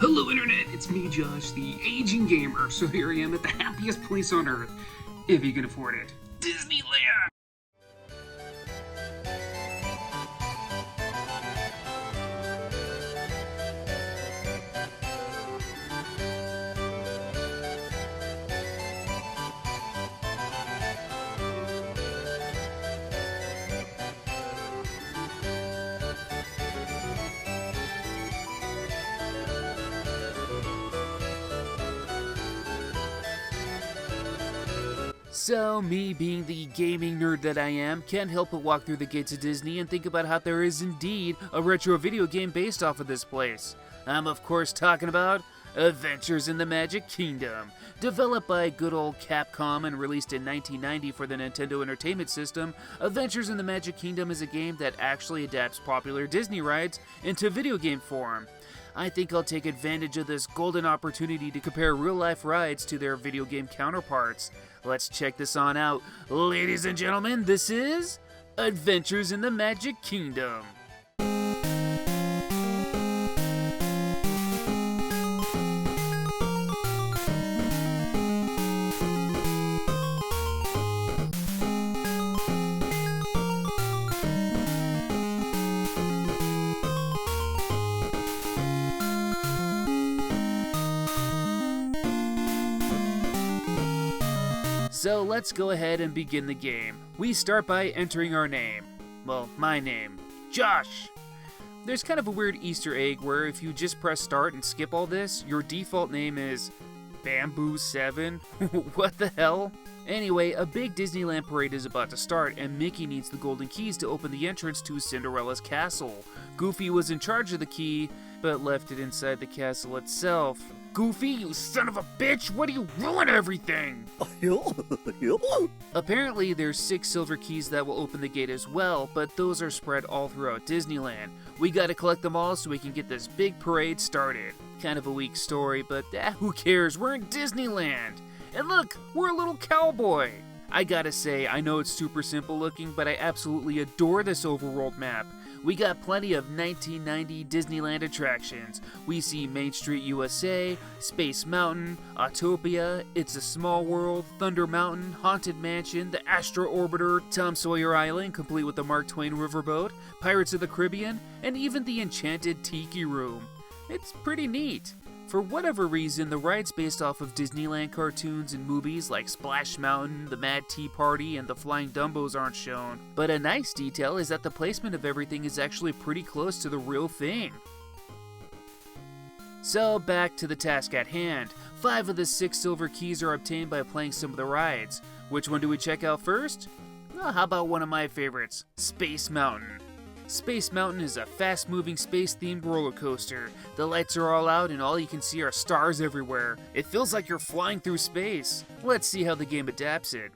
Hello Internet, it's me Josh, the aging gamer, so here I am at the happiest place on earth, if you can afford it, Disneyland! So, me being the gaming nerd that I am, can't help but walk through the gates of Disney and think about how there is indeed a retro video game based off of this place. I'm of course talking about Adventures in the Magic Kingdom. Developed by good old Capcom and released in 1990 for the Nintendo Entertainment System, Adventures in the Magic Kingdom is a game that actually adapts popular Disney rides into video game form. I think I'll take advantage of this golden opportunity to compare real-life rides to their video game counterparts. Let's check this on out. Ladies and gentlemen, this is Adventures in the Magic Kingdom. So let's go ahead and begin the game. We start by entering our name. Well, my name, Josh. There's kind of a weird Easter egg where if you just press start and skip all this, your default name is Bamboo 7? What the hell? Anyway, a big Disneyland parade is about to start, and Mickey needs the golden keys to open the entrance to Cinderella's castle. Goofy was in charge of the key, but left it inside the castle itself. Goofy, you son of a bitch! Why do you ruin everything? Apparently, there's 6 silver keys that will open the gate as well, but those are spread all throughout Disneyland. We gotta collect them all so we can get this big parade started. Kind of a weak story, but who cares? We're in Disneyland! And look, we're a little cowboy! I gotta say, I know it's super simple looking, but I absolutely adore this overworld map. We got plenty of 1990 Disneyland attractions. We see Main Street USA, Space Mountain, Autopia, It's a Small World, Thunder Mountain, Haunted Mansion, the Astro Orbiter, Tom Sawyer Island, complete with the Mark Twain riverboat, Pirates of the Caribbean, and even the Enchanted Tiki Room. It's pretty neat. For whatever reason, the rides based off of Disneyland cartoons and movies like Splash Mountain, the Mad Tea Party, and the Flying Dumbos aren't shown. But a nice detail is that the placement of everything is actually pretty close to the real thing. So back to the task at hand. 5 of the 6 silver keys are obtained by playing some of the rides. Which one do we check out first? Well, how about one of my favorites, Space Mountain. Space Mountain is a fast-moving space-themed roller coaster. The lights are all out and all you can see are stars everywhere. It feels like you're flying through space. Let's see how the game adapts it.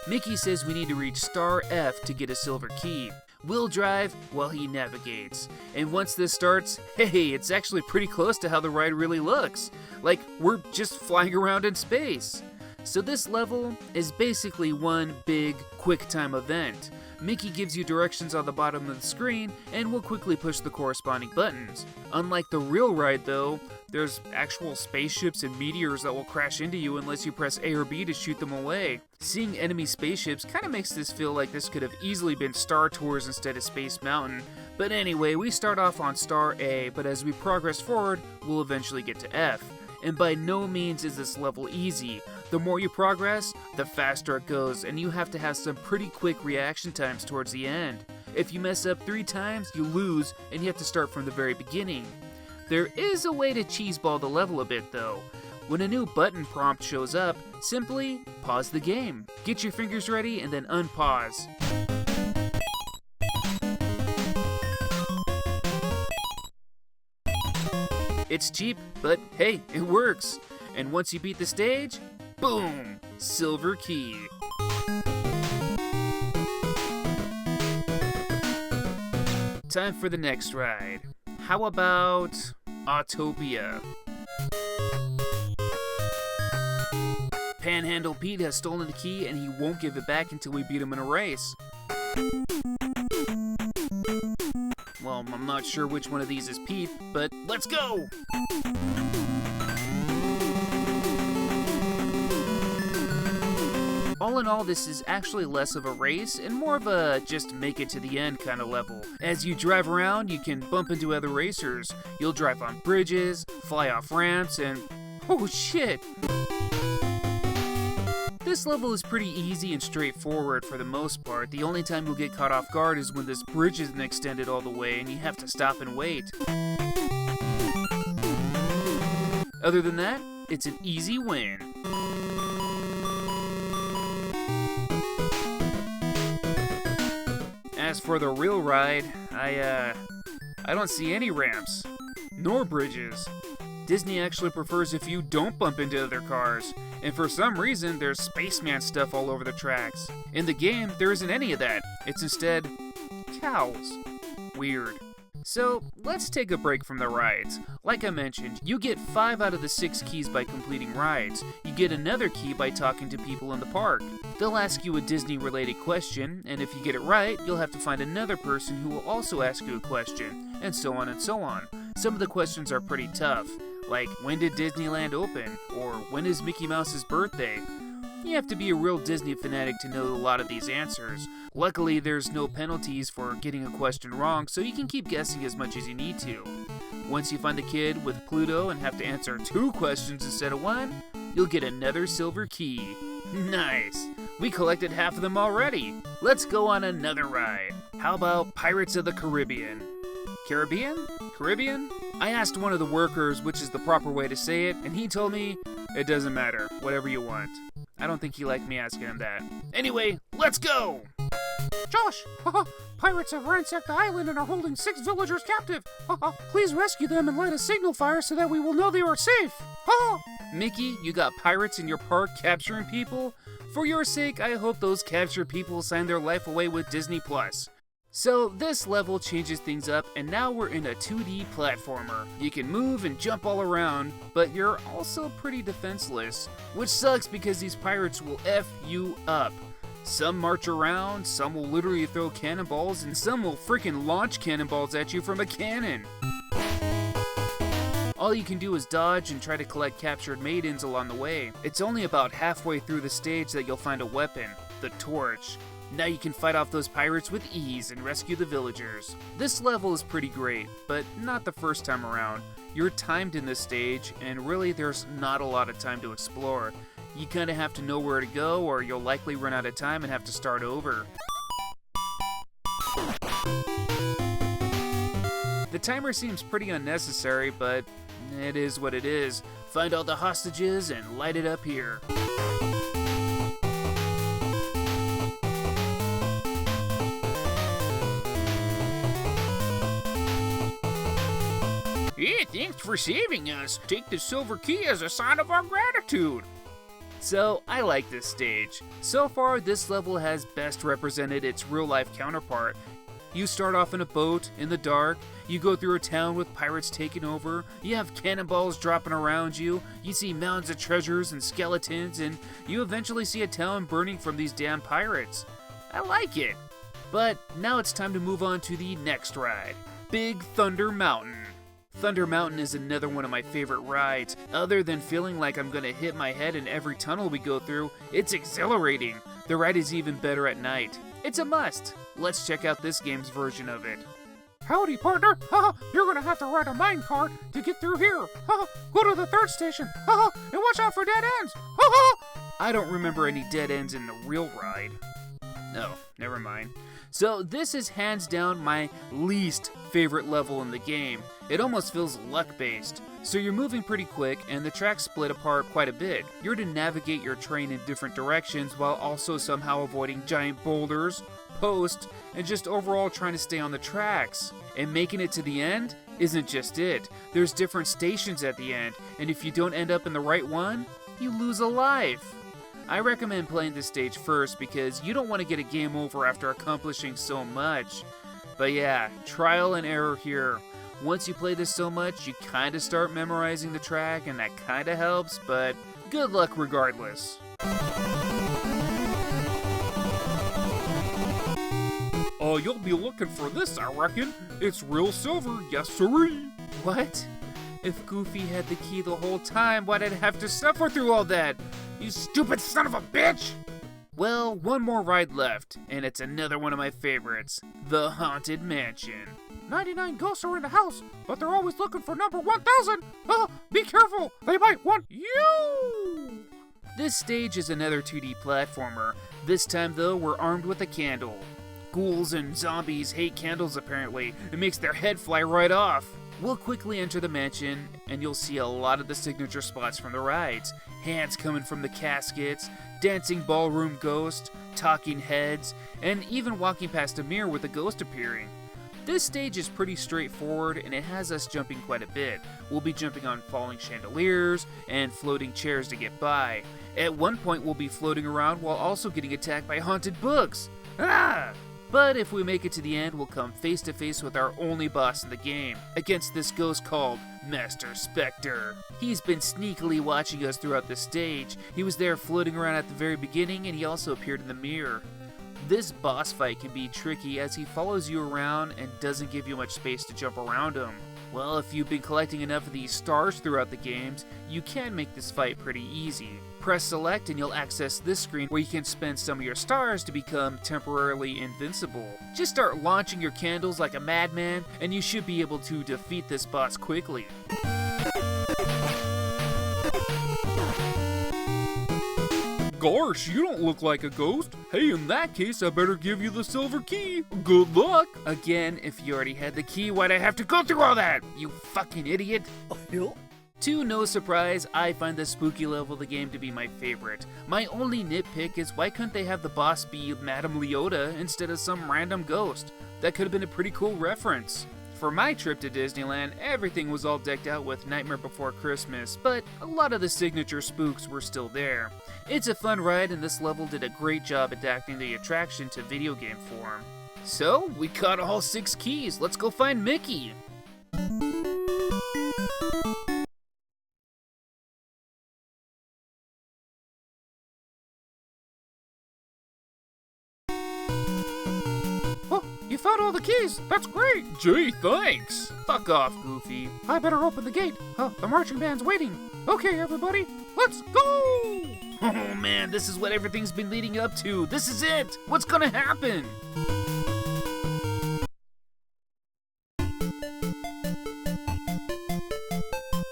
Mickey says we need to reach star F to get a silver key. We'll drive while he navigates. And once this starts, hey, it's actually pretty close to how the ride really looks. Like we're just flying around in space. So this level is basically one big QuickTime event. Mickey gives you directions on the bottom of the screen and will quickly push the corresponding buttons. Unlike the real ride though, there's actual spaceships and meteors that will crash into you unless you press A or B to shoot them away. Seeing enemy spaceships kind of makes this feel like this could have easily been Star Tours instead of Space Mountain. But anyway, we start off on Star A, but as we progress forward, we'll eventually get to F. And by no means is this level easy. The more you progress, the faster it goes, and you have to have some pretty quick reaction times towards the end. If you mess up 3 times, you lose, and you have to start from the very beginning. There is a way to cheeseball the level a bit though. When a new button prompt shows up, simply pause the game. Get your fingers ready and then unpause. It's cheap, but hey, it works. And once you beat the stage, boom! Silver key. Time for the next ride. How about Autopia? Panhandle Pete has stolen the key and he won't give it back until we beat him in a race. Well, I'm not sure which one of these is Pete, but let's go! All in all, this is actually less of a race and more of a just make it to the end kind of level. As you drive around, you can bump into other racers. You'll drive on bridges, fly off ramps, and oh shit! This level is pretty easy and straightforward for the most part. The only time you'll get caught off guard is when this bridge isn't extended all the way and you have to stop and wait. Other than that, it's an easy win. As for the real ride, I don't see any ramps, nor bridges. Disney actually prefers if you don't bump into other cars, and for some reason there's spaceman stuff all over the tracks. In the game, there isn't any of that. It's instead cows. Weird. So, let's take a break from the rides. Like I mentioned, you get 5 out of the 6 keys by completing rides. You get another key by talking to people in the park. They'll ask you a Disney-related question, and if you get it right, you'll have to find another person who will also ask you a question, and so on and so on. Some of the questions are pretty tough, like when did Disneyland open, or when is Mickey Mouse's birthday? You have to be a real Disney fanatic to know a lot of these answers. Luckily, there's no penalties for getting a question wrong, so you can keep guessing as much as you need to. Once you find the kid with Pluto and have to answer 2 questions instead of 1, you'll get another silver key. Nice! We collected half of them already. Let's go on another ride. How about Pirates of the Caribbean? Caribbean? I asked one of the workers which is the proper way to say it, and he told me, it doesn't matter, whatever you want. I don't think he liked me asking him that. Anyway, let's go! Josh, pirates have ransacked the island and are holding 6 villagers captive. Please rescue them and light a signal fire so that we will know they are safe. Mickey, you got pirates in your park capturing people? For your sake, I hope those captured people sign their life away with Disney+. So this level changes things up, and now we're in a 2D platformer. You can move and jump all around, but you're also pretty defenseless, which sucks because these pirates will F you up. Some march around, some will literally throw cannonballs, and some will freaking launch cannonballs at you from a cannon. All you can do is dodge and try to collect captured maidens along the way. It's only about halfway through the stage that you'll find a weapon, the torch. Now you can fight off those pirates with ease and rescue the villagers. This level is pretty great, but not the first time around. You're timed in this stage, and really there's not a lot of time to explore. You kinda have to know where to go, or you'll likely run out of time and have to start over. The timer seems pretty unnecessary, but it is what it is. Find all the hostages and light it up here. Yeah, thanks for saving us. Take the silver key as a sign of our gratitude. So, I like this stage. So far, this level has best represented its real-life counterpart. You start off in a boat, in the dark, you go through a town with pirates taking over, you have cannonballs dropping around you, you see mounds of treasures and skeletons, and you eventually see a town burning from these damn pirates. I like it. But now it's time to move on to the next ride, Big Thunder Mountain. Thunder Mountain is another one of my favorite rides. Other than feeling like I'm gonna hit my head in every tunnel we go through, it's exhilarating. The ride is even better at night. It's a must. Let's check out this game's version of it. Howdy, partner. You're gonna have to ride a minecart to get through here. Go to the 3rd station. And watch out for dead ends. I don't remember any dead ends in the real ride. No, never mind. So this is hands down my least favorite level in the game. It almost feels luck-based. So you're moving pretty quick and the tracks split apart quite a bit. You're to navigate your train in different directions while also somehow avoiding giant boulders, posts, and just overall trying to stay on the tracks. And making it to the end isn't just it. There's different stations at the end, and if you don't end up in the right one, you lose a life. I recommend playing this stage first because you don't want to get a game over after accomplishing so much. But yeah, trial and error here. Once you play this so much, you kinda start memorizing the track and that kinda helps, but good luck regardless. You'll be looking for this, I reckon. It's real silver, yes sirree. What? If Goofy had the key the whole time, why did I have to suffer through all that? You stupid son of a bitch! Well, one more ride left, and it's another one of my favorites, the Haunted Mansion. 99 ghosts are in the house, but they're always looking for number 1000. Be careful, they might want you! This stage is another 2D platformer. This time, though, we're armed with a candle. Ghouls and zombies hate candles, apparently. It makes their head fly right off. We'll quickly enter the mansion, and you'll see a lot of the signature spots from the rides. Hands coming from the caskets, dancing ballroom ghosts, talking heads, and even walking past a mirror with a ghost appearing. This stage is pretty straightforward, and it has us jumping quite a bit. We'll be jumping on falling chandeliers and floating chairs to get by. At one point, we'll be floating around while also getting attacked by haunted books. Ah! But if we make it to the end, we'll come face to face with our only boss in the game, against this ghost called Master Spectre. He's been sneakily watching us throughout the stage. He was there floating around at the very beginning, and he also appeared in the mirror. This boss fight can be tricky as he follows you around and doesn't give you much space to jump around him. Well, if you've been collecting enough of these stars throughout the games, you can make this fight pretty easy. Press select and you'll access this screen where you can spend some of your stars to become temporarily invincible. Just start launching your candles like a madman and you should be able to defeat this boss quickly. Gosh, you don't look like a ghost. Hey, in that case, I better give you the silver key. Good luck. Again, if you already had the key, why'd I have to go through all that? You fucking idiot. To no surprise, I find the spooky level of the game to be my favorite. My only nitpick is why couldn't they have the boss be Madame Leota instead of some random ghost? That could have been a pretty cool reference. For my trip to Disneyland, everything was all decked out with Nightmare Before Christmas, but a lot of the signature spooks were still there. It's a fun ride, and this level did a great job adapting the attraction to video game form. So, we caught all 6 keys. Let's go find Mickey. You found all the keys. That's great. Gee, thanks. Fuck off, Goofy. I better open the gate. The marching band's waiting. Okay, everybody, let's go! Oh man, this is what everything's been leading up to. This is it. What's gonna happen?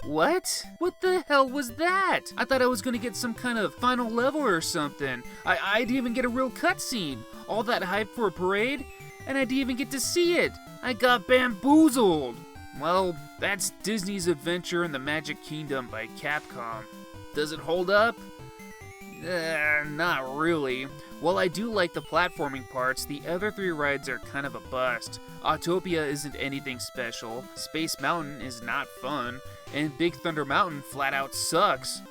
What? What the hell was that? I thought I was gonna get some kind of final level or something. I didn't even get a real cutscene. All that hype for a parade? And I didn't even get to see it. I got bamboozled. Well, that's Disney's Adventure in the Magic Kingdom by Capcom. Does it hold up? Not really. While I do like the platforming parts, the other 3 rides are kind of a bust. Autopia isn't anything special, Space Mountain is not fun, and Big Thunder Mountain flat out sucks.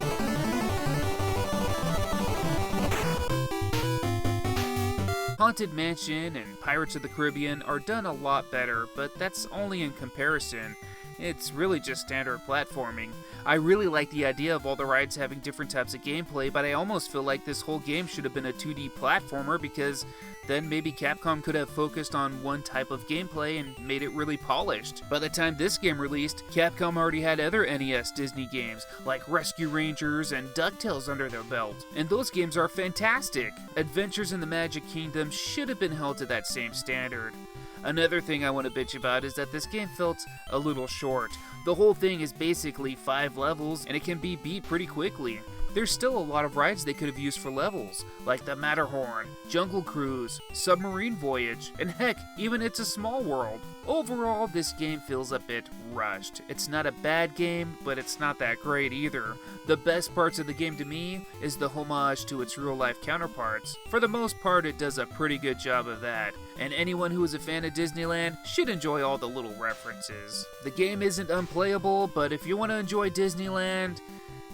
Haunted Mansion and Pirates of the Caribbean are done a lot better, but that's only in comparison. It's really just standard platforming. I really like the idea of all the rides having different types of gameplay, but I almost feel like this whole game should have been a 2D platformer because then maybe Capcom could have focused on one type of gameplay and made it really polished. By the time this game released, Capcom already had other NES Disney games like Rescue Rangers and DuckTales under their belt, and those games are fantastic. Adventures in the Magic Kingdom should have been held to that same standard. Another thing I want to bitch about is that this game felt a little short. The whole thing is basically 5 levels, and it can be beat pretty quickly. There's still a lot of rides they could have used for levels, like the Matterhorn, Jungle Cruise, Submarine Voyage, and heck, even It's a Small World. Overall, this game feels a bit rushed. It's not a bad game, but it's not that great either. The best parts of the game to me is the homage to its real-life counterparts. For the most part, it does a pretty good job of that, and anyone who is a fan of Disneyland should enjoy all the little references. The game isn't unplayable, but if you want to enjoy Disneyland,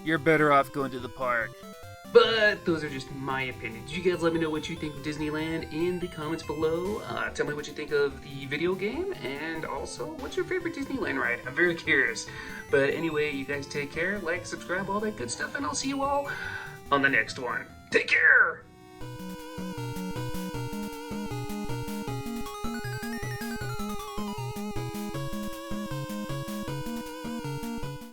you're better off going to the park. But those are just my opinions. You guys let me know what you think of Disneyland in the comments below. Tell me what you think of the video game, and also, what's your favorite Disneyland ride? I'm very curious. But anyway, you guys take care, like, subscribe, all that good stuff, and I'll see you all on the next one. Take care!